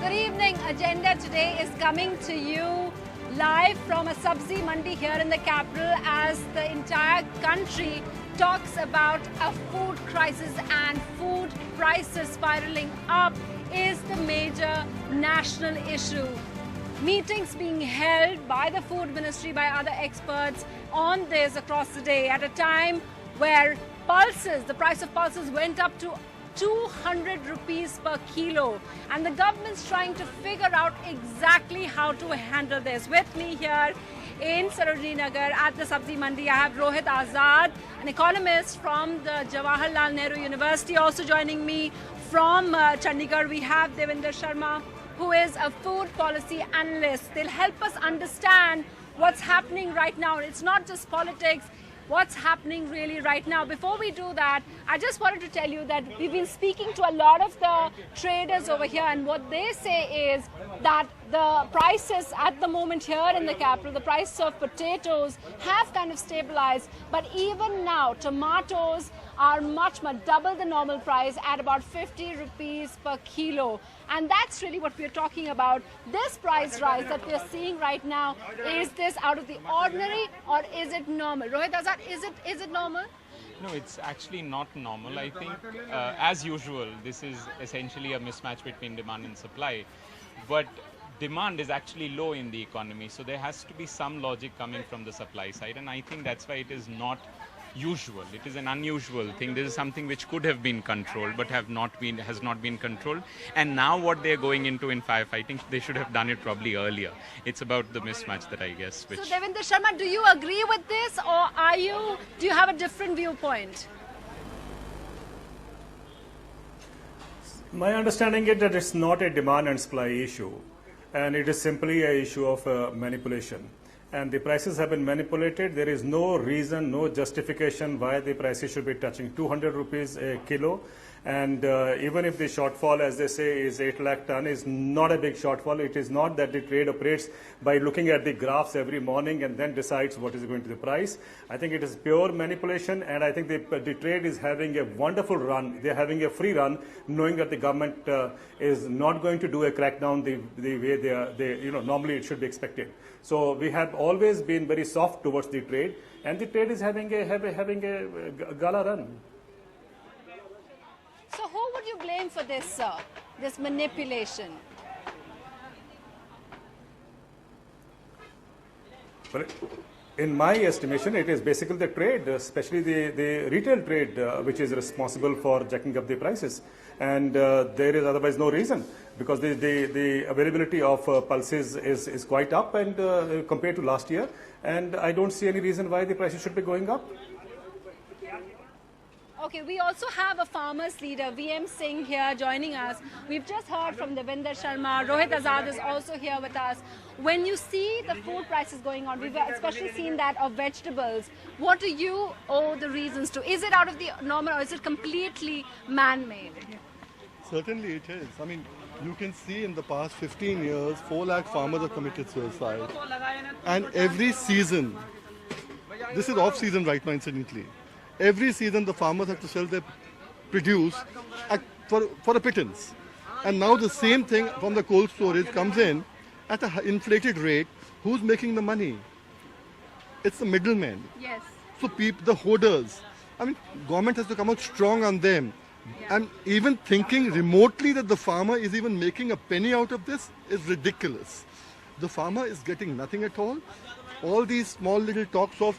Good evening. Agenda today is coming to you live from a Sabzi Mandi here in the capital as the entire country talks about a food crisis and food prices spiraling up is the major national issue. Meetings being held by the food ministry, by other experts on this across the day at a time where pulses, the price of pulses went up to 200 rupees per kilo, and the government's trying to figure out exactly how to handle this. With me here in Sarojini Nagar at the Sabzi Mandi, I have Rohit Azad, an economist from the Jawaharlal Nehru University. Also joining me from Chandigarh, we have Devinder Sharma, who is a food policy analyst. They'll help us understand what's happening right now. It's not just politics. What's happening really right now. Before we do that, I just wanted to tell you that we've been speaking to a lot of the traders over here, and what they say is that the prices at the moment here in the capital, the price of potatoes have kind of stabilized, but even now tomatoes are much double the normal price at about 50 rupees per kilo. And that's really what we're talking about. This price rise that we're seeing right now, is this out of the ordinary or is it normal? Rohit Azad, is it normal? No, it's actually not normal. I think, as usual, this is essentially a mismatch between demand and supply. But demand is actually low in the economy, so there has to be some logic coming from the supply side, and I think that's why it is not usual. It is an unusual thing. This is something which could have been controlled but has not been controlled. And now what they're going into in firefighting, they should have done it probably earlier. It's about the mismatch that I guess. So Devinder Sharma, do you agree with this, or do you have a different viewpoint? My understanding is that it's not a demand and supply issue, and it is simply an issue of manipulation. And the prices have been manipulated. There is no reason, no justification why the prices should be touching 200 rupees a kilo. And even if the shortfall, as they say, is 8 lakh ton, is not a big shortfall. It is not that the trade operates by looking at the graphs every morning and then decides what is going to be the price. I think it is pure manipulation, and I think the trade is having a wonderful run. They're having a free run, knowing that the government is not going to do a crackdown the way they normally it should be expected. So we have always been very soft towards the trade, and the trade is having a gala run. So who would you blame for this, sir? This manipulation? Well, in my estimation, it is basically the trade, especially the retail trade, which is responsible for jacking up the prices. And there is otherwise no reason, because the availability of pulses is quite up and compared to last year. And I don't see any reason why the prices should be going up. Okay, we also have a farmers leader, VM Singh, here joining us. We've just heard from Devinder Sharma. Rohit Azad is also here with us. When you see the food prices going on, we've especially seen that of vegetables. What do you owe the reasons to? Is it out of the normal, or is it completely man-made? Certainly it is. I mean, you can see in the past 15 years, 4 lakh farmers have committed suicide. And every season, this is off-season right now incidentally, every season the farmers have to sell their produce for a pittance. And now the same thing from the cold storage comes in at an inflated rate. Who's making the money? It's the middlemen. Yes. So the hoarders. I mean, government has to come out strong on them. Yeah. And even thinking remotely that the farmer is even making a penny out of this is ridiculous. The farmer is getting nothing at all. All these small little talks of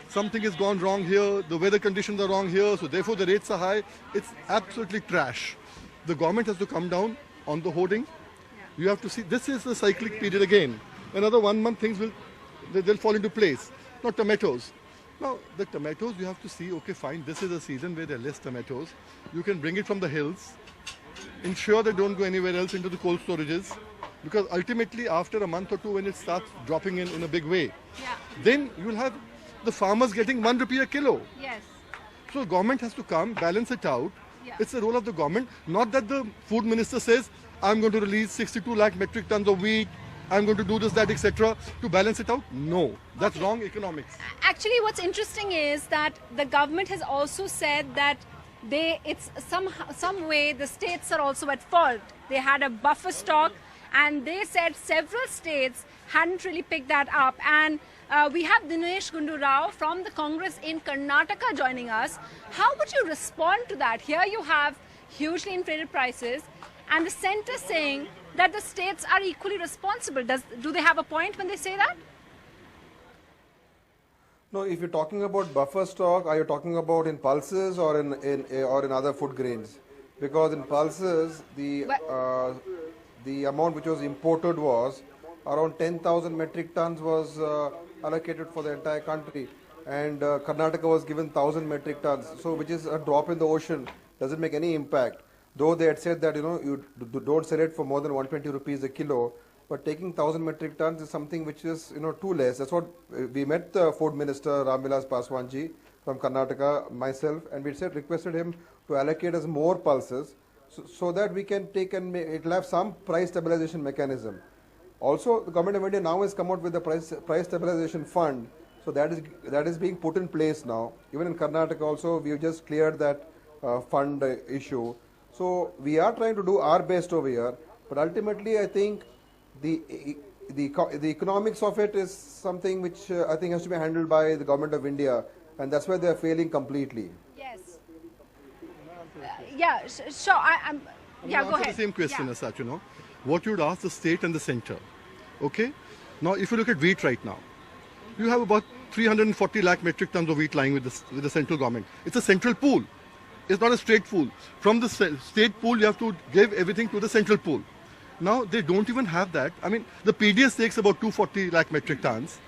something has gone wrong here, the weather conditions are wrong here, so therefore the rates are high. It's absolutely trash. The government has to come down on the hoarding. Yeah. You have to see, this is the cyclic period again. Another 1 month things they'll fall into place. Now tomatoes. Now the tomatoes you have to see, okay fine, this is a season where there are less tomatoes. You can bring it from the hills, ensure they don't go anywhere else into the cold storages, because ultimately after a month or two when it starts dropping in a big way, then you'll have the farmers getting 1 rupee a kilo. Yes. So government has to come, balance it out. Yeah. It's the role of the government, not that the food minister says, I'm going to release 62 lakh metric tons of wheat, I'm going to do this, that, etc. to balance it out. No, that's wrong economics. Actually, what's interesting is that the government has also said that it's some way the states are also at fault. They had a buffer stock and they said several states hadn't really picked that up. And we have Dinesh Gundu Rao from the Congress in Karnataka joining us. How would you respond to that? Here you have hugely inflated prices, and the centre saying that the states are equally responsible. Do they have a point when they say that? No, if you're talking about buffer stock, are you talking about in pulses or in other food grains? Because in pulses, the amount which was imported was around 10,000 metric tons was allocated for the entire country, and Karnataka was given 1,000 metric tons. So, which is a drop in the ocean, doesn't make any impact. Though they had said that you don't sell it for more than 120 rupees a kilo. But taking 1,000 metric tons is something which is too less. That's what we met the Food Minister Ramvilas Paswanji from Karnataka, myself, and we requested him to allocate us more pulses so that we can take and it'll have some price stabilization mechanism. Also, the government of India now has come out with the price stabilization fund, so that is being put in place now. Even in Karnataka also, we have just cleared that fund issue. So we are trying to do our best over here, but ultimately I think the economics of it is something which I think has to be handled by the government of India, and that's why they are failing completely. Yes. Yeah, sure. Go ahead. The same question Yeah. as such, what you would ask the state and the centre. Okay? Now, if you look at wheat right now, you have about 340 lakh metric tons of wheat lying with the central government. It's a central pool. It's not a straight pool. From the state pool, you have to give everything to the central pool. Now, they don't even have that. I mean, the PDS takes about 240 lakh metric tons.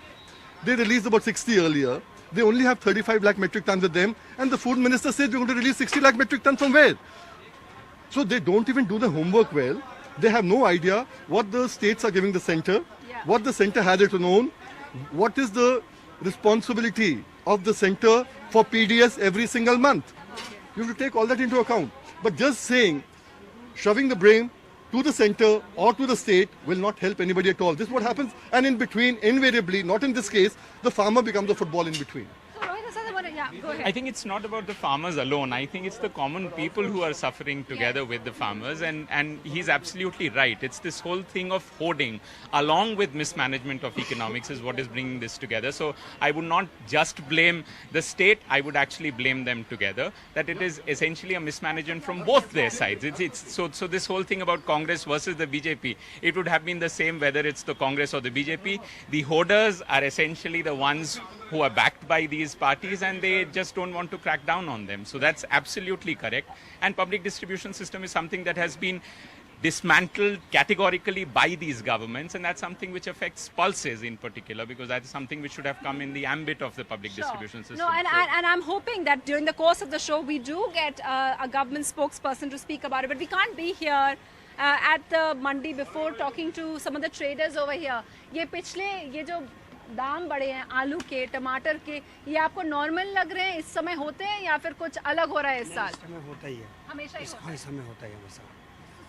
They released about 60 earlier. They only have 35 lakh metric tons with them. And the food minister says we're going to release 60 lakh metric tons from where? So they don't even do the homework well. They have no idea what the states are giving the centre, what the centre has it own, what is the responsibility of the centre for PDS every single month. You have to take all that into account. But just saying, shoving the blame to the centre or to the state will not help anybody at all. This is what happens, and in between, invariably, not in this case, the farmer becomes the football in between. Go ahead. I think it's not about the farmers alone. I think it's the common people who are suffering together with the farmers, and he's absolutely right. It's this whole thing of hoarding along with mismanagement of economics is what is bringing this together. So I would not just blame the state, I would actually blame them together, that it is essentially a mismanagement from both their sides. So this whole thing about Congress versus the BJP, it would have been the same whether it's the Congress or the BJP. The hoarders are essentially the ones who are backed by these parties, and they just don't want to crack down on them. So that's absolutely correct. And public distribution system is something that has been dismantled categorically by these governments, and that's something which affects pulses in particular, because that is something which should have come in the ambit of the public distribution system. No, and I'm hoping that during the course of the show we do get a government spokesperson to speak about it, but we can't be here at the mandi before talking to some of the traders over here. ये जो दाम बढ़े हैं आलू के, टमाटर के, ये आपको नॉर्मल लग रहे हैं, इस समय होते हैं या फिर कुछ अलग हो रहा है इस साल? इस समय होता ही है, हमेशा ही होता है। इस समय होता है हमेशा।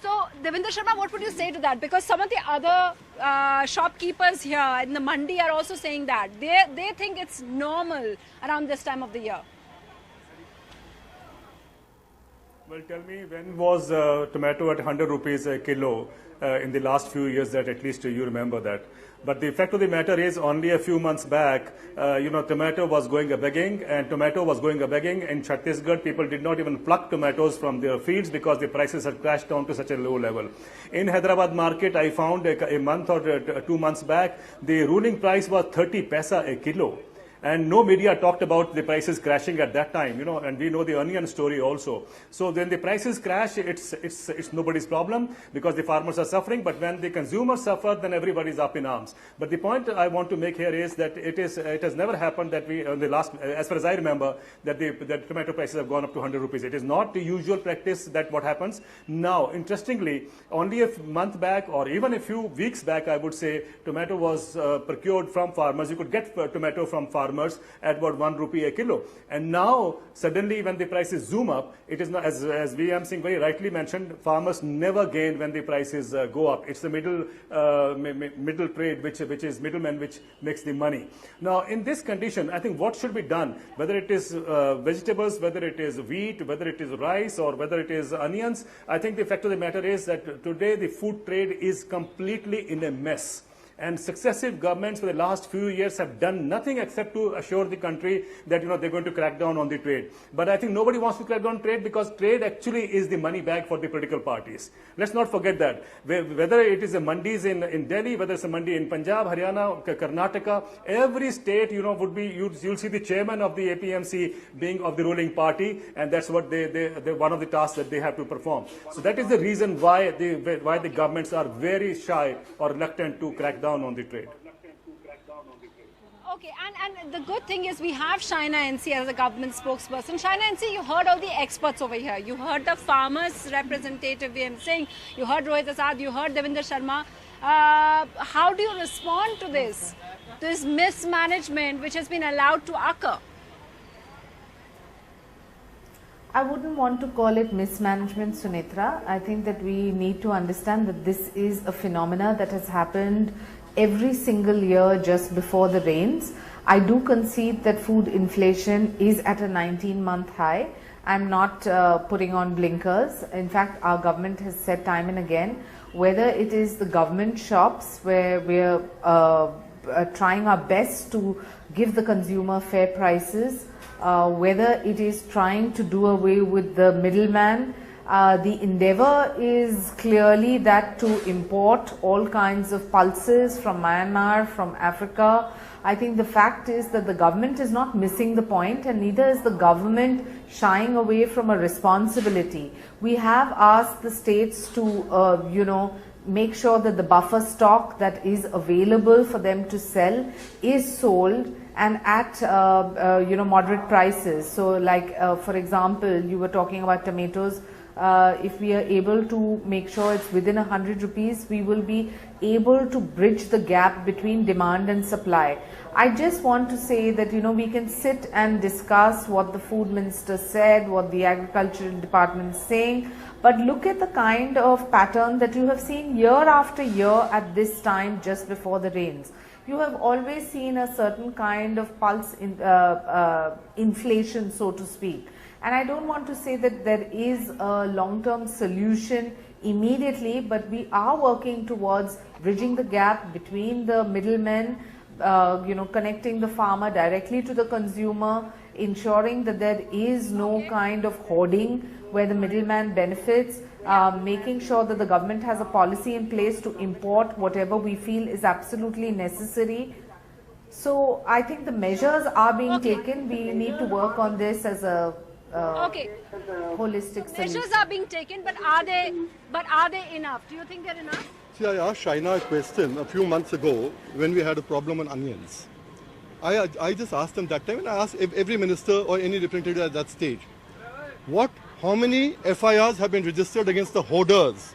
So, Devinder Sharma, what would you say to that? Because some of the other shopkeepers here in the mandi are also saying that they think it's normal around this time of the year. Well, tell me, when was tomato at 100 rupees a kilo in the last few years, that at least you remember that. But the fact of the matter is, only a few months back, tomato was going a-begging, and tomato was going a-begging. In Chhattisgarh, people did not even pluck tomatoes from their fields because the prices had crashed down to such a low level. In Hyderabad market, I found a month or 2 months back, the ruling price was 30 paisa a kilo. And no media talked about the prices crashing at that time, and we know the onion story also. So when the prices crash, it's nobody's problem because the farmers are suffering. But when the consumers suffer, then everybody's up in arms. But the point I want to make here is that it has never happened that we, in the last, as far as I remember, that the tomato prices have gone up to 100 rupees. It is not the usual practice that what happens. Now, interestingly, only a month back or even a few weeks back, I would say, tomato was procured from farmers. You could get tomato from farmers farmers at about 1 rupee a kilo. And now, suddenly, when the prices zoom up, it is not, as VM Singh very rightly mentioned, farmers never gain when the prices go up. It's the middle trade, which is middlemen, which makes the money. Now, in this condition, I think what should be done, whether it is vegetables, whether it is wheat, whether it is rice, or whether it is onions, I think the fact of the matter is that today the food trade is completely in a mess. And successive governments for the last few years have done nothing except to assure the country that they're going to crack down on the trade. But I think nobody wants to crack down on trade because trade actually is the money bag for the political parties. Let's not forget that. Whether it is a mandis in Delhi, whether it's a mandi in Punjab, Haryana, Karnataka, every state would be you'll see the chairman of the APMC being of the ruling party, and that's what they one of the tasks that they have to perform. So that is the reason why the governments are very shy or reluctant to crack down on the trade. Okay, and the good thing is we have Shaina NC as a government spokesperson. Shaina NC, you heard all the experts over here. You heard the farmers representative VM Singh, you heard Rohit Asad, you heard Devinder Sharma. How do you respond to this mismanagement which has been allowed to occur? I wouldn't want to call it mismanagement, Sunitra. I think that we need to understand that this is a phenomena that has happened every single year just before the rains. I do concede that food inflation is at a 19-month high. I'm not putting on blinkers. In fact, our government has said time and again, whether it is the government shops where we're trying our best to give the consumer fair prices, whether it is trying to do away with the middleman. The endeavor is clearly that to import all kinds of pulses from Myanmar, from Africa. I think the fact is that the government is not missing the point, and neither is the government shying away from a responsibility. We have asked the states to, make sure that the buffer stock that is available for them to sell is sold and at moderate prices. So like for example, you were talking about tomatoes. If we are able to make sure it's within 100 rupees, we will be able to bridge the gap between demand and supply. I just want to say that we can sit and discuss what the food minister said, what the agricultural department is saying, but look at the kind of pattern that you have seen year after year at this time just before the rains. You have always seen a certain kind of pulse inflation, so to speak. And I don't want to say that there is a long-term solution immediately, but we are working towards bridging the gap between the middlemen, connecting the farmer directly to the consumer, ensuring that there is no kind of hoarding where the middleman benefits, making sure that the government has a policy in place to import whatever we feel is absolutely necessary. So I think the measures are being taken. We need to work on this as a holistic solution. Measures are being taken, but are they enough? Do you think they're enough? See, I asked Shaina a question a few months ago when we had a problem on onions. I just asked them that time, and I asked every minister or any representative at that stage, how many FIRs have been registered against the hoarders?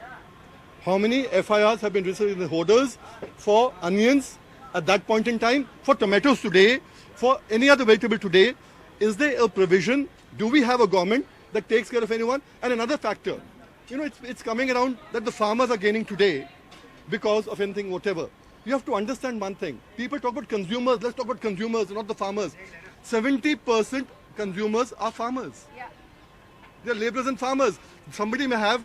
How many FIRs have been registered against the hoarders for onions at that point in time, for tomatoes today, for any other vegetable today? Is there a provision? Do we have a government that takes care of anyone? And another factor, it's coming around that the farmers are gaining today because of anything, whatever. You have to understand one thing. People talk about consumers. Let's talk about consumers, not the farmers. 70% consumers are farmers. Yeah. They're laborers and farmers. Somebody may have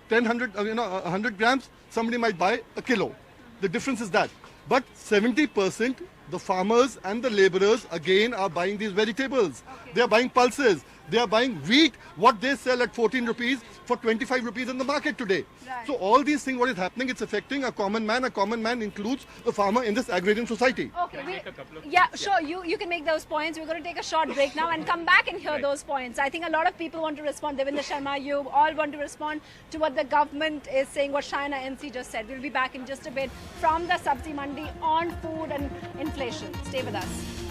100 grams. Somebody might buy a kilo. The difference is that. But 70%, the farmers and the laborers again are buying these vegetables. Okay. They are buying pulses. They are buying wheat, what they sell at 14 rupees for 25 rupees in the market today. Right. So all these things, what is happening, it's affecting a common man. A common man includes the farmer in this agrarian society. Okay, sure, you can make those points. We're going to take a short break now and come back and hear those points. I think a lot of people want to respond. Devinder Sharma, you all want to respond to what the government is saying, what Shaina NC just said. We'll be back in just a bit from the Sabzi Mandi on food and inflation. Stay with us.